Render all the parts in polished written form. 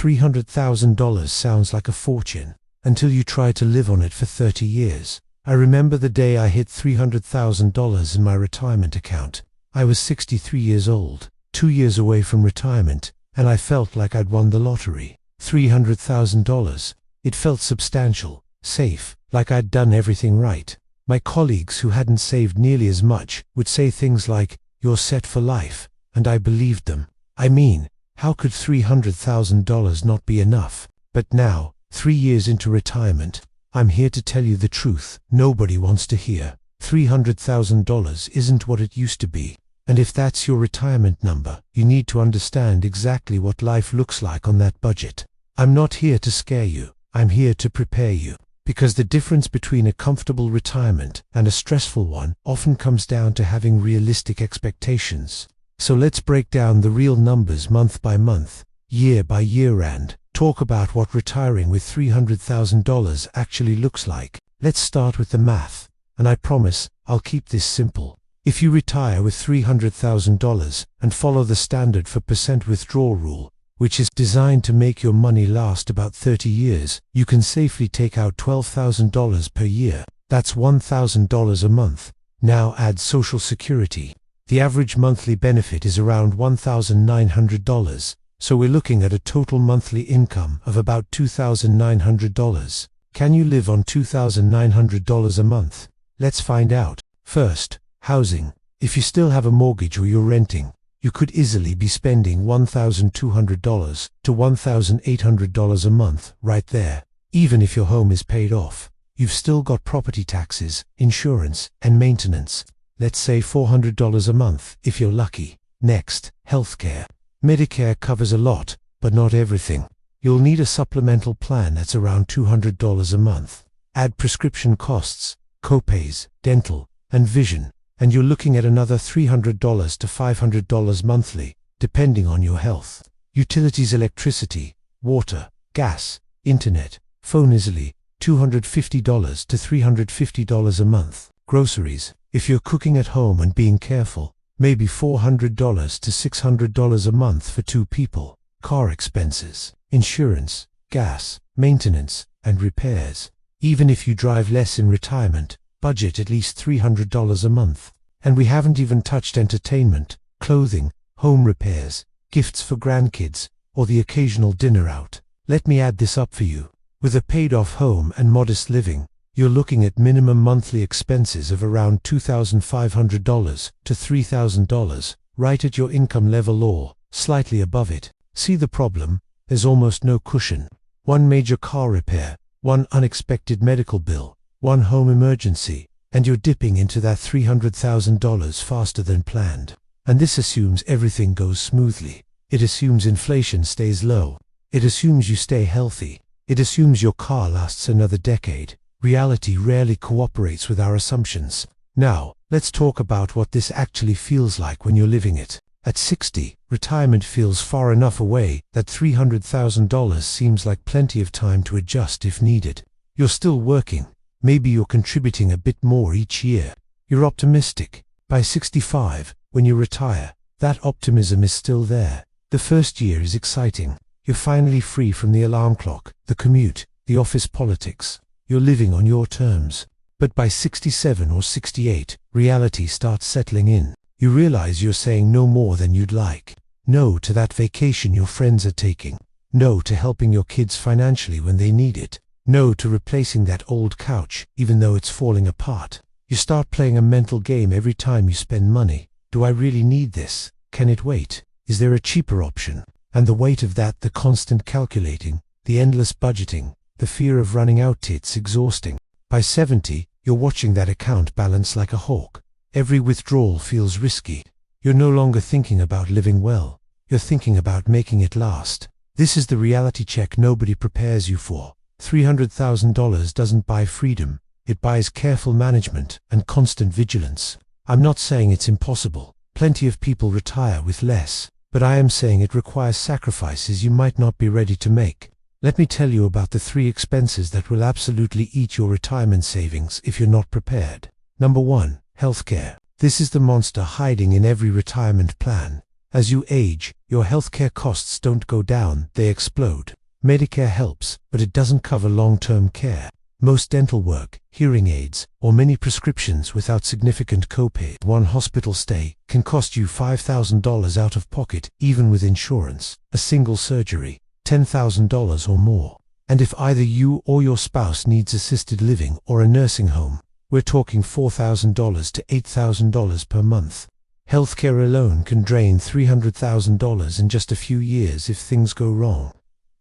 $300,000 sounds like a fortune until you try to live on it for 30 years. I remember the day I hit $300,000 in my retirement account. I was 63 years old, 2 years away from retirement, and I felt like I'd won the lottery. $300,000. It felt substantial, safe, like I'd done everything right. My colleagues who hadn't saved nearly as much would say things like, "You're set for life," and I believed them. I mean, how could $300,000 not be enough? But now, 3 years into retirement, I'm here to tell you the truth nobody wants to hear. $300,000 isn't what it used to be. And if that's your retirement number, you need to understand exactly what life looks like on that budget. I'm not here to scare you. I'm here to prepare you. Because the difference between a comfortable retirement and a stressful one often comes down to having realistic expectations. So let's break down the real numbers month by month, year by year, and talk about what retiring with $300,000 actually looks like. Let's start with the math, and I promise I'll keep this simple. If you retire with $300,000 and follow the standard 4% withdrawal rule, which is designed to make your money last about 30 years, you can safely take out $12,000 per year. That's $1,000 a month. Now add Social Security. The average monthly benefit is around $1,900, so we're looking at a total monthly income of about $2,900. Can you live on $2,900 a month? Let's find out. First, housing. If you still have a mortgage or you're renting, you could easily be spending $1,200 to $1,800 a month right there. Even if your home is paid off, you've still got property taxes, insurance, and maintenance. Let's say $400 a month if you're lucky. Next, healthcare. Medicare covers a lot, but not everything. You'll need a supplemental plan that's around $200 a month. Add prescription costs, copays, dental, and vision, and you're looking at another $300 to $500 monthly, depending on your health. Utilities, electricity, water, gas, internet, phone, easily $250 to $350 a month. Groceries, if you're cooking at home and being careful, maybe $400 to $600 a month for 2 people. Car expenses, insurance, gas, maintenance, and repairs. Even if you drive less in retirement, budget at least $300 a month. And we haven't even touched entertainment, clothing, home repairs, gifts for grandkids, or the occasional dinner out. Let me add this up for you. With a paid-off home and modest living, you're looking at minimum monthly expenses of around $2,500 to $3,000, right at your income level or slightly above it. See the problem? There's almost no cushion. One major car repair, one unexpected medical bill, one home emergency, and you're dipping into that $300,000 faster than planned. And this assumes everything goes smoothly. It assumes inflation stays low. It assumes you stay healthy. It assumes your car lasts another decade. Reality rarely cooperates with our assumptions. Now, let's talk about what this actually feels like when you're living it. At 60, retirement feels far enough away that $300,000 seems like plenty of time to adjust if needed. You're still working. Maybe you're contributing a bit more each year. You're optimistic. By 65, when you retire, that optimism is still there. The first year is exciting. You're finally free from the alarm clock, the commute, the office politics. You're living on your terms. But by 67 or 68, reality starts settling in. You realize you're saying no more than you'd like. No to that vacation your friends are taking. No to helping your kids financially when they need it. No to replacing that old couch, even though it's falling apart. You start playing a mental game every time you spend money. Do I really need this? Can it wait? Is there a cheaper option? And the weight of that, the constant calculating, the endless budgeting, the fear of running out, it's exhausting. By 70, you're watching that account balance like a hawk. Every withdrawal feels risky. You're no longer thinking about living well. You're thinking about making it last. This is the reality check nobody prepares you for. $300,000 doesn't buy freedom. It buys careful management and constant vigilance. I'm not saying it's impossible. Plenty of people retire with less. But I am saying it requires sacrifices you might not be ready to make. Let me tell you about the 3 expenses that will absolutely eat your retirement savings if you're not prepared. Number 1, healthcare. This is the monster hiding in every retirement plan. As you age, your healthcare costs don't go down, they explode. Medicare helps, but it doesn't cover long-term care. Most dental work, hearing aids, or many prescriptions without significant copay. One hospital stay can cost you $5,000 out of pocket, even with insurance. A single surgery, $10,000 or more. And if either you or your spouse needs assisted living or a nursing home, we're talking $4,000 to $8,000 per month. Healthcare alone can drain $300,000 in just a few years if things go wrong.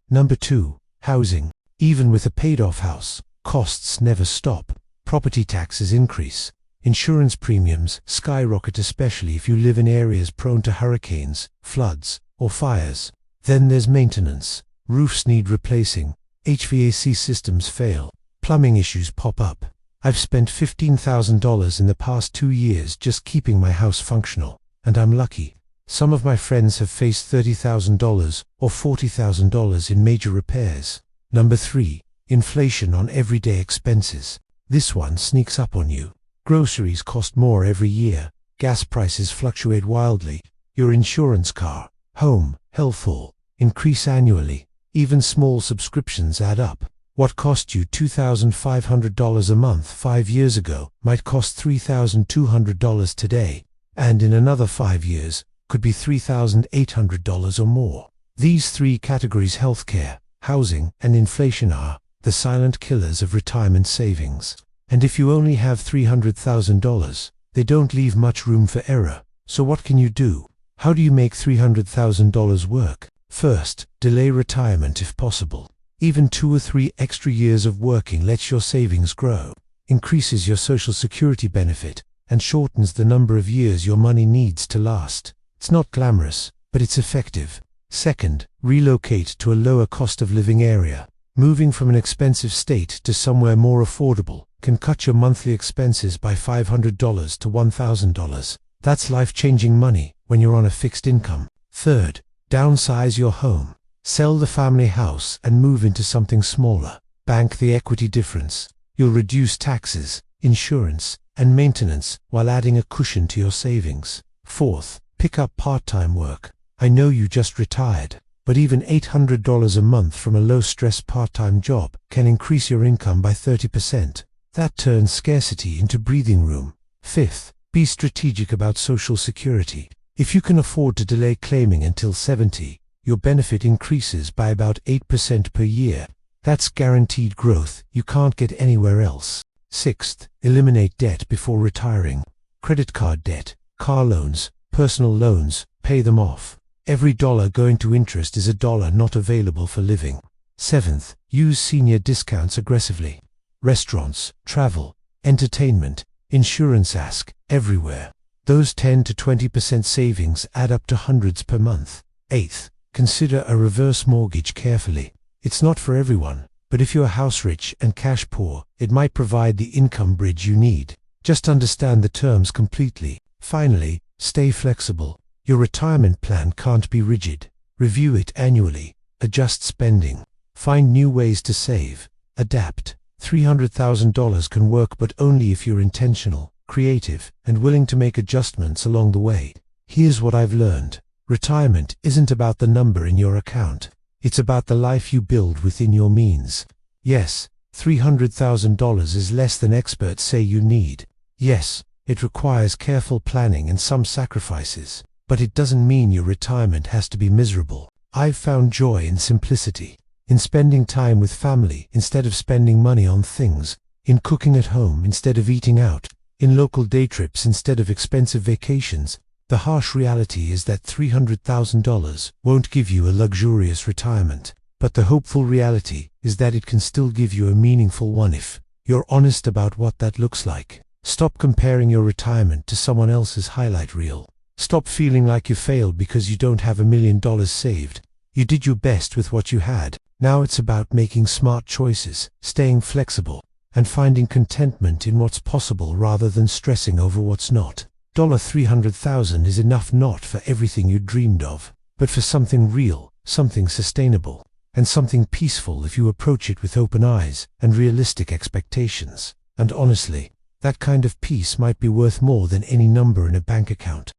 Number 2. Housing. Even with a paid-off house, costs never stop. Property taxes increase. Insurance premiums skyrocket, especially if you live in areas prone to hurricanes, floods, or fires. Then there's maintenance. Roofs need replacing. HVAC systems fail. Plumbing issues pop up. I've spent $15,000 in the past 2 years just keeping my house functional, and I'm lucky. Some of my friends have faced $30,000 or $40,000 in major repairs. Number 3. Inflation on everyday expenses. This one sneaks up on you. Groceries cost more every year. Gas prices fluctuate wildly. Your insurance, car, home, health all increase annually. Even small subscriptions add up. What cost you $2,500 a month 5 years ago might cost $3,200 today, and in another 5 years could be $3,800 or more. These 3 categories, healthcare, housing, and inflation, are the silent killers of retirement savings. And if you only have $300,000, they don't leave much room for error. So what can you do? How do you make $300,000 work? First, delay retirement if possible. Even 2 or 3 extra years of working lets your savings grow, increases your Social Security benefit, and shortens the number of years your money needs to last. It's not glamorous, but it's effective. Second, relocate to a lower cost of living area. Moving from an expensive state to somewhere more affordable can cut your monthly expenses by $500 to $1,000. That's life-changing money when you're on a fixed income. Third, downsize your home. Sell the family house and move into something smaller. Bank the equity difference. You'll reduce taxes, insurance, and maintenance while adding a cushion to your savings. Fourth, pick up part-time work. I know you just retired, but even $800 a month from a low-stress part-time job can increase your income by 30%. That turns scarcity into breathing room. Fifth, be strategic about Social Security. If you can afford to delay claiming until 70, your benefit increases by about 8% per year. That's guaranteed growth you can't get anywhere else. Sixth, eliminate debt before retiring. Credit card debt, car loans, personal loans, pay them off. Every dollar going to interest is a dollar not available for living. Seventh, use senior discounts aggressively. Restaurants, travel, entertainment, insurance, ask everywhere. Those 10 to 20% savings add up to hundreds per month. Eighth, consider a reverse mortgage carefully. It's not for everyone, but if you're house rich and cash poor, it might provide the income bridge you need. Just understand the terms completely. Finally, stay flexible. Your retirement plan can't be rigid. Review it annually. Adjust spending. Find new ways to save. Adapt. $300,000 can work, but only if you're intentional, creative, and willing to make adjustments along the way. Here's what I've learned. Retirement isn't about the number in your account. It's about the life you build within your means. Yes, $300,000 is less than experts say you need. Yes, it requires careful planning and some sacrifices. But it doesn't mean your retirement has to be miserable. I've found joy in simplicity, in spending time with family instead of spending money on things, in cooking at home instead of eating out, in local day trips instead of expensive vacations. The harsh reality is that $300,000 won't give you a luxurious retirement, but the hopeful reality is that it can still give you a meaningful one if you're honest about what that looks like. Stop comparing your retirement to someone else's highlight reel. Stop feeling like you failed because you don't have $1 million saved. You did your best with what you had. Now it's about making smart choices, staying flexible, and finding contentment in what's possible rather than stressing over what's not. $300,000 is enough, not for everything you dreamed of, but for something real, something sustainable, and something peaceful if you approach it with open eyes and realistic expectations. And honestly, that kind of peace might be worth more than any number in a bank account.